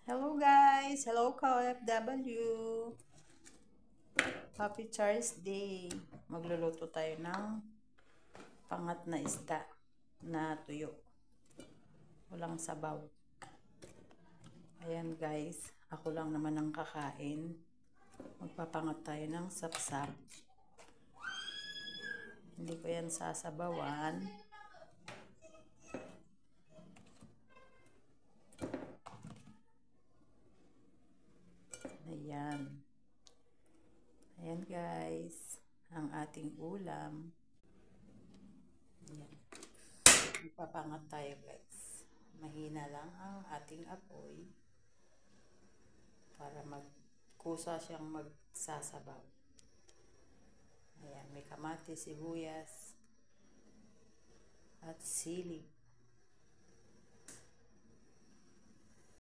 Hello guys! Hello ka-OFW! Happy Thursday! Magluluto tayo ng pangat na isda na tuyo. Walang sabaw. Ayan guys, ako lang naman ang kakain. Magpapangat tayo ng sapsap. Hindi ko yan sasabawan. Ayan. Ayan guys, ang ating ulam. Ayan. Magpapangat tayo guys. Mahina lang ang ating apoy para magkusa siyang magsasabaw. Ayan, may kamatis, sibuyas, at sili.